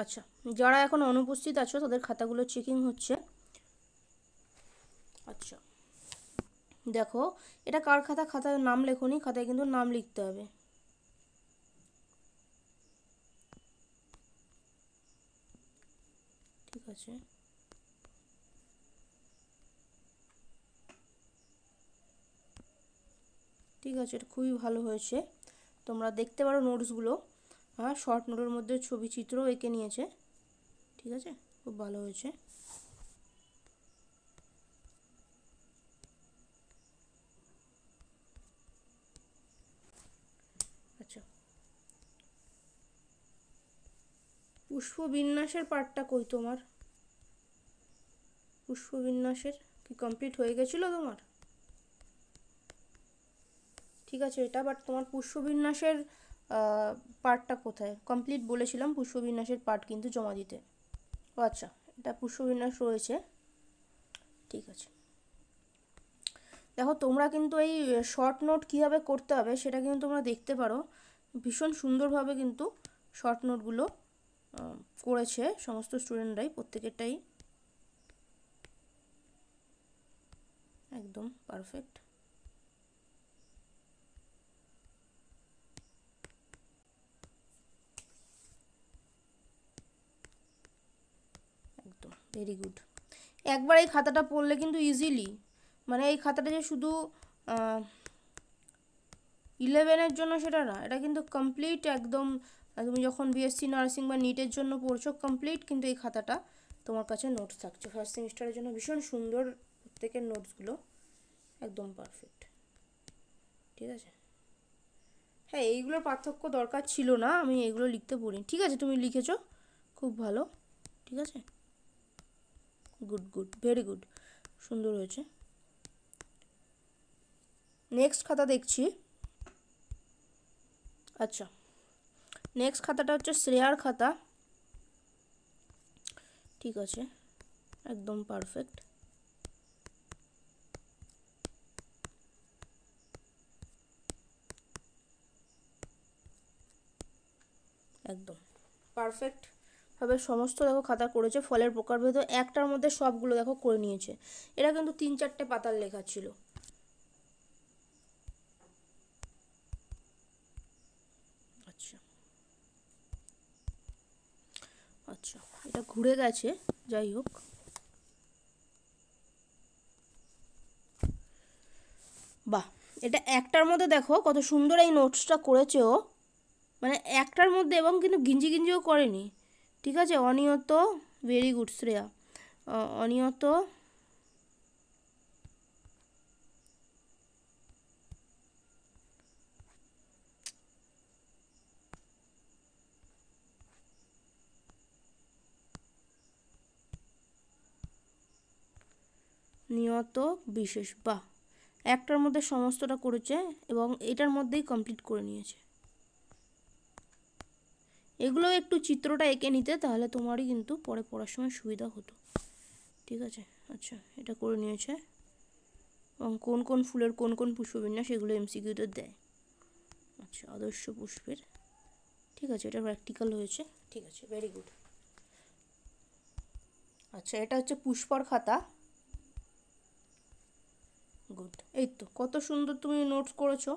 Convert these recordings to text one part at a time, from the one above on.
আচ্ছা, যারা এখন অনুপস্থিত আছো তাদের খাতাগুলো চেকিং হচ্ছে। আচ্ছা দেখো, এটা কার খাতা? খাতায় নাম লেখনি, খাতায় কিন্তু নাম লিখতে হবে। ঠিক আছে, ঠিক আছে, এটা খুবই ভালো হয়েছে। তোমরা দেখতে পারো নোটসগুলো। হ্যাঁ, শর্ট নোটের মধ্যে ছবি চিত্র এঁকে নিয়েছে। ঠিক আছে, খুব ভালো হয়েছে। আচ্ছা, পুষ্পবিন্যাসের পার্টটা কই তোমার? পুষ্পবিন্যাসের কি কমপ্লিট হয়ে গেছিলো তোমার? ঠিক আছে এটা, বাট তোমার পুষ্পবিন্যাসের পার্টটা কোথায়? কমপ্লিট বলেছিলাম পুষ্পবিন্যাসের পার্ট কিন্তু জমা দিতে। ও আচ্ছা, এটা পুষ্পবিন্যাস রয়েছে। ঠিক আছে, দেখো তোমরা কিন্তু এই শর্ট নোট কীভাবে করতে হবে সেটা কিন্তু তোমরা দেখতে পারো। ভীষণ সুন্দরভাবে কিন্তু শর্ট নোটগুলো করেছে সমস্ত স্টুডেন্টরাই, প্রত্যেকেরটাই একদম পারফেক্ট। একদম ভেরি গুড। একবার এই খাতাটা পড়লে কিন্তু ইজিলি, মানে এই খাতাটা যে শুধু 11-এর জন্য সেটা না, এটা কিন্তু কমপ্লিট একদম। তুমি যখন বিএসসি নার্সিং বা নিটের জন্য পড়ছো কমপ্লিট কিন্তু এই খাতাটা তোমার কাছে নোটস থাকছে ফার্স্ট সেমিস্টারের জন্য। ভীষণ সুন্দর প্রত্যেকের নোটসগুলো, একদম পারফেক্ট। ঠিক আছে, হ্যাঁ এইগুলোর পার্থক্য দরকার ছিল না, আমি এগুলো লিখতে বলি। ঠিক আছে, তুমি লিখেছো খুব ভালো। ঠিক আছে, গুড গুড, ভেরি গুড, সুন্দর হয়েছে। নেক্সট খাতা দেখছি। আচ্ছা, নেক্সট খাতাটা হচ্ছে শ্রেয়ার খাতা। ঠিক আছে, একদম পারফেক্ট। একদম পারফেক্ট ভাবে সমস্ত দেখো খাতা করেছে। ফলের প্রকারভেদ একটার মধ্যে সবগুলো দেখো করে নিয়েছে। এটা কিন্তু 3-4টে পাতার লেখা ছিল। আচ্ছা আচ্ছা, এটা ঘুরে গেছে, যাই হোক। বাহ, এটা একটার মধ্যে দেখো কত সুন্দর এই নোটসটা করেছে ও, মানে একটার মধ্যে, এবং কিন্তু গিঞ্জি গিঞ্জিও করেনি। ঠিক আছে, অনিয়ত, ভেরি গুড শ্রেয়া। অনিয়ত, নিয়ত, বিশেষ। বাহ, একটার মধ্যে সমস্তটা করেছে এবং এটার মধ্যেই কমপ্লিট করে নিয়েছে। এগুলো একটু চিত্রটা এঁকে নিতে, তাহলে তোমারই কিন্তু পরে পড়ার সময় সুবিধা হতো। ঠিক আছে, আচ্ছা এটা করে নিয়েছে। এবং কোন কোন ফুলের কোন কোন পুষ্পবিন্যাস এগুলো এমসিকিউতে দেয়। আচ্ছা, আদর্শ পুষ্পের। ঠিক আছে, এটা প্র্যাকটিক্যাল হয়েছে। ঠিক আছে, ভেরি গুড। আচ্ছা, এটা হচ্ছে পুষ্পর খাতা। গুড, এই তো কত সুন্দর তুমি নোটস করেছো।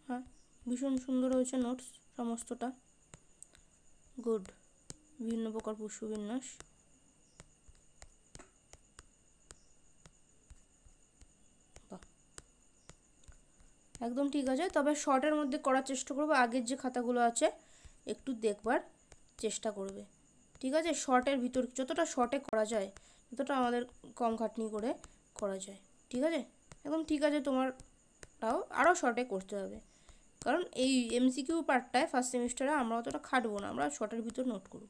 হ্যাঁ, ভীষণ সুন্দর হয়েছে নোটস সমস্তটা। গুড, বিভিন্ন প্রকার পুষ্পবিন্যাস। বাহ, একদম ঠিক আছে। তবে শর্টের মধ্যে করার চেষ্টা করবে, আগের যে খাতাগুলো আছে একটু দেখবার চেষ্টা করবে। ঠিক আছে, শর্টের ভিতর যতটা শর্টে করা যায়, যতটা আমাদের কম খাটনি করে করা যায়। ঠিক আছে, একদম ঠিক আছে। তোমারটাও আরও শর্টে করতে হবে, কারণ এই এমসিকিউ পার্টটায় ফার্স্ট সেমিস্টারে আমরা অতটা খাটবো না, আমরা শর্টের ভিতর নোট করব।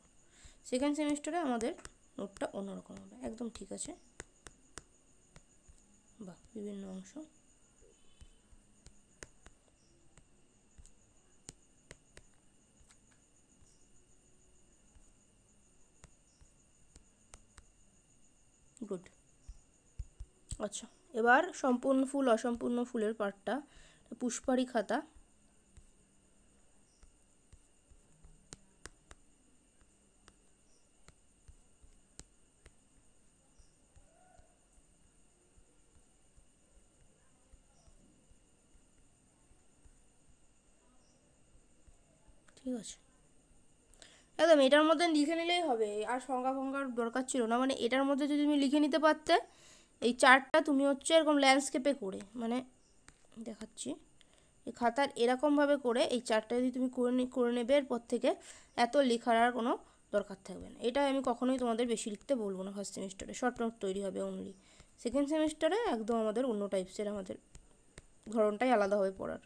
সেকেন্ড সেমিস্টারে আমাদের নোটটা অন্যরকম হবে। একদম ঠিক আছে। বা বিভিন্ন অংশ, গুড। আচ্ছা, এবার সম্পূর্ণ ফুল অসম্পূর্ণ ফুলের পার্টটা, পুষ্পারি খাতা। ঠিক আছে, একদম এটার মধ্যে লিখে নিলেই হবে, আর সংজ্ঞা ফঙ্গার দরকার ছিল না। মানে এটার মধ্যে যদি তুমি লিখে নিতে পারতে এই চার্টটা, তুমি হচ্ছে এরকম ল্যান্ডস্কেপে করে, মানে দেখাচ্ছি, এই খাতার এরকমভাবে করে এই চার্টটা যদি তুমি করে নেবে, এরপর থেকে এত লেখার আর কোনো দরকার থাকবে না। এটা আমি কখনোই তোমাদের বেশি লিখতে বলবো না। ফার্স্ট সেমিস্টারে শর্ট নোট তৈরি হবে অনলি, সেকেন্ড সেমিস্টারে একদম আমাদের অন্য টাইপসের, আমাদের ধরনটাই আলাদা হবে পড়ার।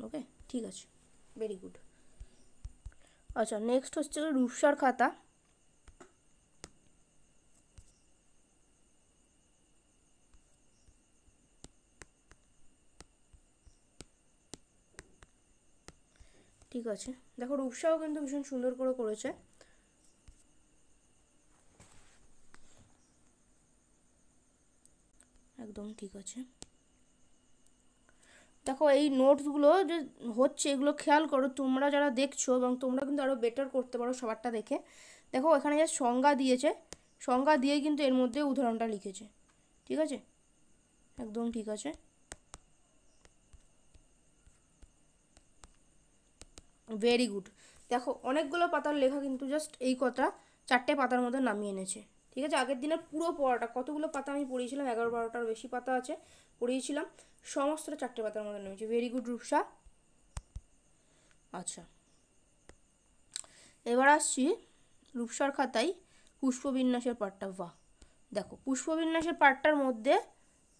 ওকে, ঠিক আছে, ভেরি গুড। আচ্ছা, নেক্সট হচ্ছে রূপসার খাতা। ঠিক আছে, দেখো রূপসাও কিন্তু ভীষণ সুন্দর করে করেছে। একদম ঠিক আছে। দেখো এই নোটসগুলো যে হচ্ছে, এগুলো খেয়াল করো তোমরা যারা দেখছো, এবং তোমরা কিন্তু আরও বেটার করতে পারো সবারটা দেখে। দেখো এখানে যে সংজ্ঞা দিয়েছে, সংজ্ঞা দিয়ে কিন্তু এর মধ্যে উদাহরণটা লিখেছে। ঠিক আছে, একদম ঠিক আছে। Very good. দেখো অনেকগুলো পাতার লেখা কিন্তু জাস্ট এই কথা 4টে পাতার মধ্যে নামিয়ে এনেছে। ঠিক আছে, আগের দিনের পুরো পড়াটা, কতগুলো পাতা আমি পড়িয়েছিলাম, 11-12টার বেশি পাতা আছে পড়িয়েছিলাম, সমস্তটা 4টে পাতার মধ্যে নেমেছে। Very good Rupsa. আচ্ছা, এবার আসছি রূপসার খাতায় পুষ্পবিন্যাসের পার্টটা। বাহ, দেখো পুষ্পবিন্যাসের পার্টটার মধ্যে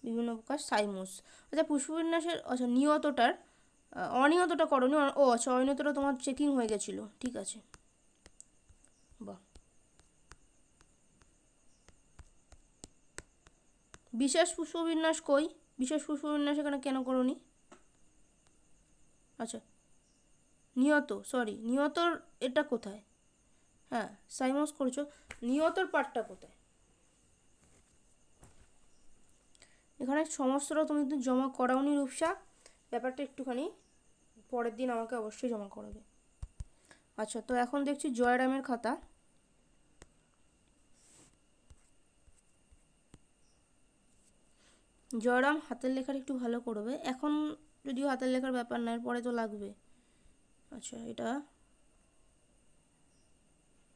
বিভিন্ন প্রকার সাইমোস। আচ্ছা পুষ্পবিন্যাসের, আচ্ছা নিয়তটার, অনিয়তটা করনি, ও আচ্ছা অনিয়তটা তোমার চেকিং হয়ে গেছিলো। ঠিক আছে, বাহ। বিশেষ পুষ্পবিন্যাস কই? বিশেষ পুষ্পবিন্যাস এখানে কেন করনি? আচ্ছা নিয়ত, সরি নিয়তর এটা কোথায়? হ্যাঁ সাইমোস করেছো, নিয়তর পার্টটা কোথায়? এখানে সমস্তটা তুমি কিন্তু জমা করাওনি রূপসা, ব্যাপারটা একটুখানি পরের দিন আমাকে অবশ্যই জমা করাবে। আচ্ছা, তো এখন দেখছি জয়রামের খাতা। জয়রাম হাতের লেখার একটু ভালো করবে এখন, যদিও হাতের লেখার ব্যাপার নয়, পরে তো লাগবে। আচ্ছা, এটা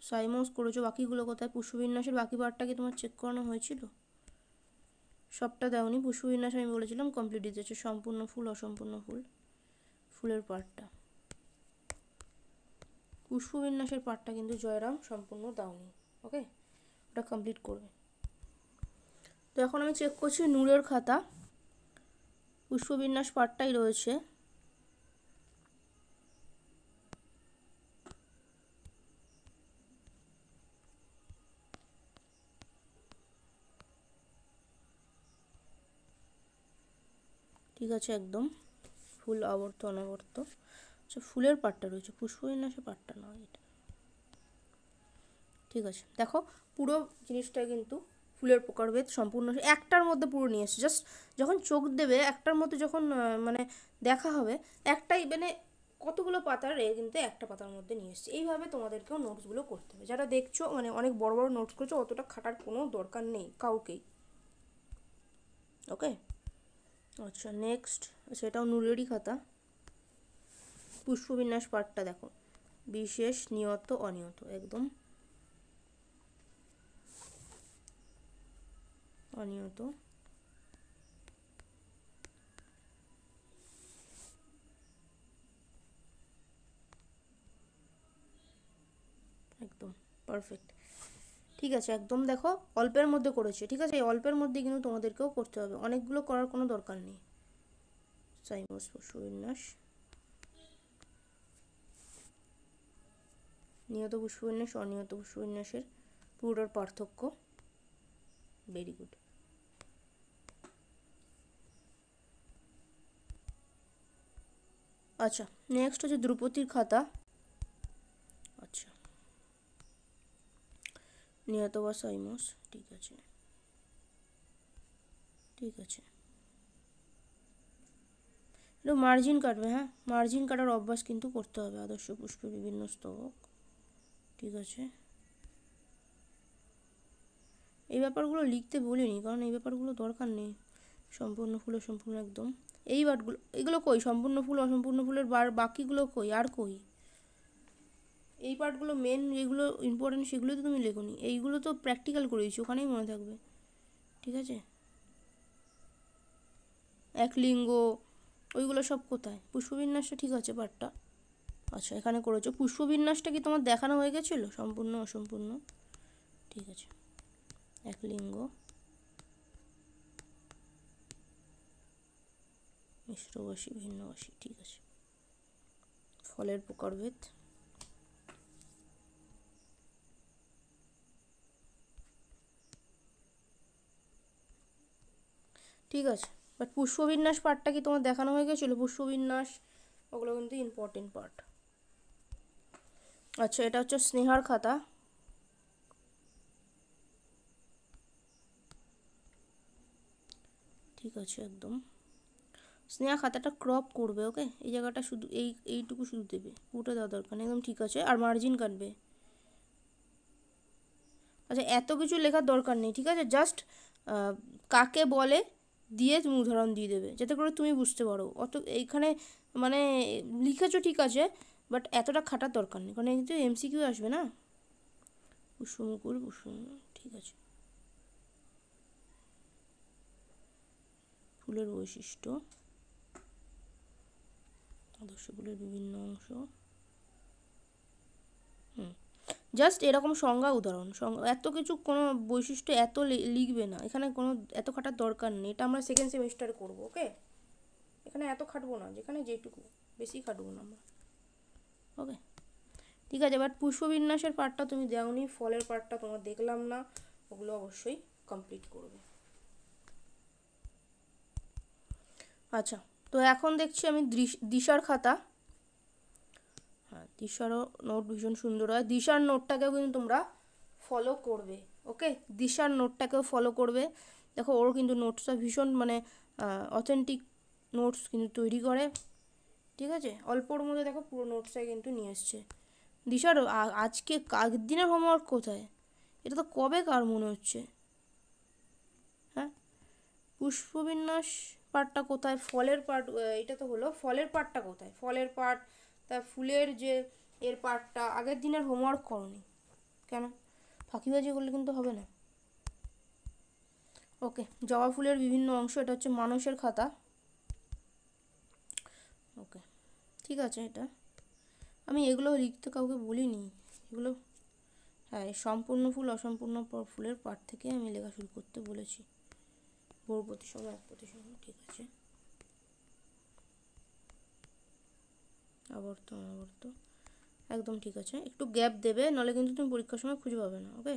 সাইমোস করেছো, বাকিগুলো কোথায়? পুষ্পবিন্যাসের বাকি পার্টটা কি তোমার চেক করানো হয়েছিল? সবটা দেওনি, পুষ্পবিন্যাস আমি বলেছিলাম কমপ্লিট দিতেছে, সম্পূর্ণ ফুল অসম্পূর্ণ ফুল, ফুলের পার্টটা, পুষ্পবিন্যাসের পার্টটা কিন্তু জয়রাম সম্পূর্ণ দাওনি। ওকে, ওটা কমপ্লিট করবে। তো এখন আমি চেক করছি নূরের খাতা, পুষ্পবিন্যাস পার্টটাই রয়েছে। ঠিক আছে, একদম ফুল আবর্ত অনাবর্ত, আচ্ছা ফুলের পার্টটা রয়েছে, পুষ্পবিন্যাসের পার্টটা না এটা। ঠিক আছে, দেখো পুরো জিনিসটা কিন্তু ফুলের প্রকারভেদ সম্পূর্ণ একটার মধ্যে পুরো নিয়ে এসছে। জাস্ট যখন চোখ দেবে একটার মধ্যে, যখন মানে দেখা হবে একটাই, মানে কতগুলো পাতার কিন্তু একটা পাতার মধ্যে নিয়ে এসছে। এইভাবে তোমাদেরকেও নোটসগুলো করতে হবে। যারা দেখছো মানে অনেক বড় বড় নোটস করছো, অতটা খাটার কোনো দরকার নেই কাউকেই। ওকে, আচ্ছা নেক্সট, আচ্ছা এটাও নূরেরই খাতা, পুষ্পবিন্যাস পার্টটা দেখো, বিশেষ নিয়ত অনিয়ত, একদম অনিয়ত, একদম পারফেক্ট। ঠিক আছে, একদম দেখো অল্পের মধ্যে করেছে। ঠিক আছে, এই অল্পের মধ্যে কিন্তু তোমাদেরকেও করতে হবে, অনেকগুলো করার কোনো দরকার নেই। সাইমোস পুষ্পবিন্যাস, নিয়ত পুষ্পবিন্যাস অনিয়ত পুষ্পবিন্যাসের পুরোটার পার্থক্য। Very good. আচ্ছা নেক্সট হচ্ছে দ্রুপদীর খাতা। আচ্ছা নিয়ত বা সাইমোস, ঠিক আছে ঠিক আছে, একটু মার্জিন কাটবে, হ্যাঁ মার্জিন কাটার অভ্যাস কিন্তু করতে হবে। আদর্শ পুষ্পের বিভিন্ন স্তবক, ঠিক আছে, এই ব্যাপারগুলো লিখতে বলিনি কারণ এই ব্যাপারগুলো দরকার নেই। সম্পূর্ণ ফুল অসম্পূর্ণ, একদম এই ওয়ার্ডগুলো, এগুলো কই? সম্পূর্ণ ফুল অসম্পূর্ণ ফুলের বাকিগুলো কই? আর কই? এই পার্টগুলো মেন যেগুলো ইম্পর্টেন্ট সেগুলো তো তুমি লেখোনি, এইগুলো তো প্র্যাকটিক্যাল করেছি, ওখানেই মনে থাকবে। ঠিক আছে, এক লিঙ্গ ওইগুলো সব কোথায়? পুষ্পবিন্যাসটা ঠিক আছে পার্টটা, আচ্ছা এখানে করেছো। পুষ্পবিন্যাসটা কি তোমার দেখানো হয়ে গেছিলো সম্পূর্ণ অসম্পূর্ণ? ঠিক আছে, এক লিঙ্গ, মিশ্রবাসী ভিন্নবাসী, ঠিক আছে, ফলের প্রকারভেদ, ঠিক আছে। বাট পুষ্পবিন্যাস পার্টটা কি তোমার দেখানো হয়ে গেছিলো? পুষ্পবিন্যাস ওগুলো কিন্তু ইম্পর্টেন্ট পার্ট। আচ্ছা, এটা হচ্ছে স্নেহার খাতা। ঠিক আছে, একদম স্নেহা খাতাটা ক্রপ করবে, ওকে, এই জায়গাটা শুধু এইটুকু শুধু দেবে, পুরোটা দেওয়া দরকার নেই, একদম ঠিক আছে। আর মার্জিন কাটবে। আচ্ছা, এত কিছু লেখার দরকার নেই, ঠিক আছে, জাস্ট কাকে বলে দিয়ে তুমি উদাহরণ দিয়ে দেবে, যাতে করে তুমি বুঝতে পারো। অত এইখানে মানে লিখেছো ঠিক আছে, বাট এতটা খাটার দরকার নেই, কারণ কিন্তু এমসিকিউ আসবে না। পুষ্পমুকুল, ঠিক আছে, ফুলের বৈশিষ্ট্য, আদর্শ ফুলের বিভিন্ন অংশ, জাস্ট এরকম সংজ্ঞা উদাহরণ, এত কিছু কোনো বৈশিষ্ট্য এত লিখবে না, এখানে কোনো এত খাটার দরকার নেই, এটা আমরা সেকেন্ড সেমিস্টারে করবো, ওকে। এখানে এত খাটবো না, যেখানে যেটুকু, বেশি খাটবো না আমরা, ওকে। ঠিক আছে, বাট পুষ্পবিন্যাসের পার্টটা তুমি দেওনি, ফলের পার্টটা তোমার দেখলাম না, ওগুলো অবশ্যই কমপ্লিট করবে। আচ্ছা, তো এখন দেখছি আমি দিশার খাতা। হ্যাঁ, দিশারও নোট ভীষণ সুন্দর হয়, দিশার নোটটাকেও কিন্তু তোমরা ফলো করবে, ওকে। দিশার নোটটাকেও ফলো করবে। দেখো ওর কিন্তু নোটসটা ভীষণ মানে অথেন্টিক নোটস কিন্তু তৈরি করে, ঠিক আছে, অল্পর মধ্যে দেখো পুরো নোটসটাই কিন্তু নিয়ে এসছে। দিশার আজকে আগের দিনের হোমওয়ার্ক কোথায়? এটা তো কবে কার মনে হচ্ছে? হ্যাঁ, পুষ্পবিন্যাস পার্টটা কোথায়? ফলের পার্ট, এটা তো হলো ফলের পার্টটা কোথায়? ফলের পার্ট, তা ফুলের যে এর পার্টটা আগের দিনের হোমওয়ার্ক করনি কেন? ফাঁকিবাজি করলে কিন্তু হবে না, ওকে। জবা ফুলের বিভিন্ন অংশ, এটা হচ্ছে মানুষের খাতা, ওকে, ঠিক আছে। এটা আমি এগুলো লিখতে কাউকে বলিনি, এগুলো হ্যাঁ, সম্পূর্ণ ফুল অসম্পূর্ণ ফুলের পার্ট থেকে আমি লেখা শুরু করতে বলেছি, বহু প্রতিসম, এক প্রতিসম, ঠিক আছে, আবর্ত অনাবর্ত, একদম ঠিক আছে। একটু গ্যাপ দেবে, নাহলে কিন্তু তুমি পরীক্ষার সময় খুঁজে পাবে না, ওকে।